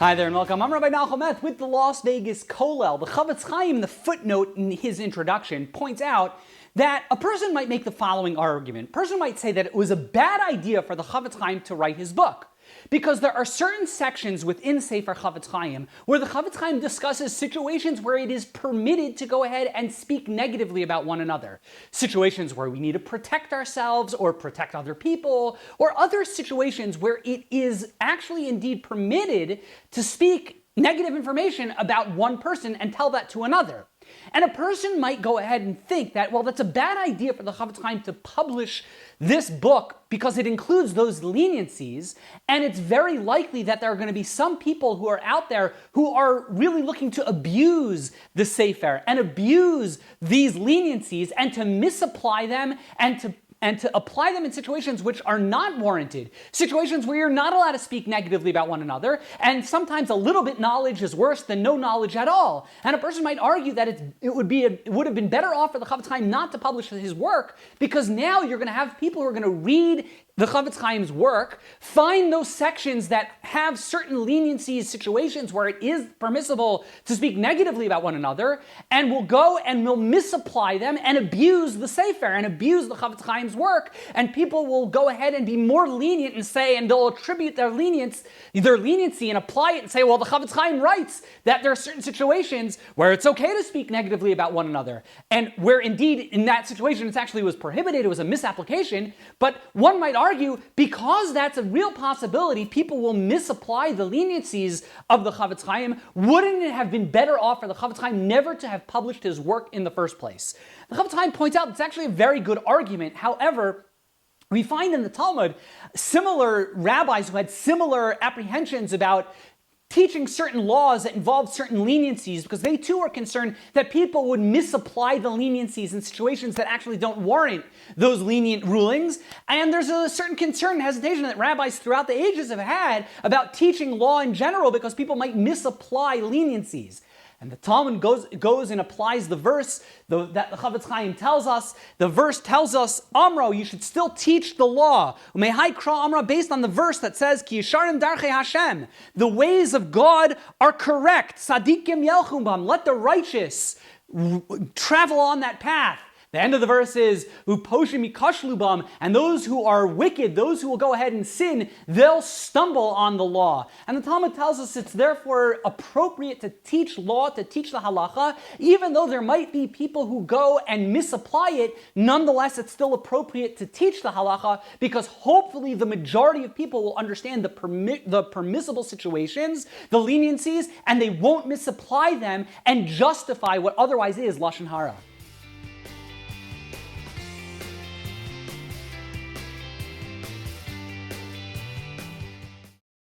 Hi there and welcome. I'm Rabbi Nachum with the Las Vegas Kollel. The Chofetz Chaim, the footnote in his introduction, points out that a person might make the following argument. A person might say that it was a bad idea for the Chofetz Chaim to write his book, because there are certain sections within Sefer Chofetz Chaim where the Chofetz Chaim discusses situations where it is permitted to go ahead and speak negatively about one another. Situations where we need to protect ourselves or protect other people, or other situations where it is actually indeed permitted to speak negative information about one person and tell that to another. And a person might go ahead and think that, well, that's a bad idea for the Chofetz Chaim to publish this book because it includes those leniencies, and it's very likely that there are going to be some people who are out there who are really looking to abuse the Sefer and abuse these leniencies and to misapply them and to apply them in situations which are not warranted, situations where you're not allowed to speak negatively about one another, and sometimes a little bit knowledge is worse than no knowledge at all. And a person might argue that it would have been better off for the Chofetz Chaim not to publish his work, because now you're going to have people who are going to read the Chofetz Chaim's work, find those sections that have certain leniencies, situations where it is permissible to speak negatively about one another, and will go and will misapply them and abuse the Sefer and abuse the Chofetz Chaim's work, and people will go ahead and be more lenient and say, and they'll attribute their leniency and apply it and say, well, the Chofetz Chaim writes that there are certain situations where it's okay to speak negatively about one another, and where indeed in that situation it actually was prohibited, it was a misapplication, but one might argue, because that's a real possibility, people will misapply the leniencies of the Chofetz Chaim. Wouldn't it have been better off for the Chofetz Chaim never to have published his work in the first place? The Chofetz Chaim points out it's actually a very good argument. However, we find in the Talmud similar rabbis who had similar apprehensions about teaching certain laws that involved certain leniencies, because they too are concerned that people would misapply the leniencies in situations that actually don't warrant those lenient rulings. And there's a certain concern and hesitation that rabbis throughout the ages have had about teaching law in general, because people might misapply leniencies. And the Talmud goes and applies the verse that the Chofetz Chaim tells us. The verse tells us, Amro, you should still teach the law. Umehai kra Amra, based on the verse that says, Ki yisharim darchei Hashem. The ways of God are correct. Sadikim yelchum bam. Let the righteous travel on that path. The end of the verse is, Uposhim yikashlu bam, and those who are wicked, those who will go ahead and sin, they'll stumble on the law. And the Talmud tells us it's therefore appropriate to teach law, to teach the halacha, even though there might be people who go and misapply it. Nonetheless, it's still appropriate to teach the halacha, because hopefully the majority of people will understand the permissible situations, the leniencies, and they won't misapply them and justify what otherwise is lashon hara.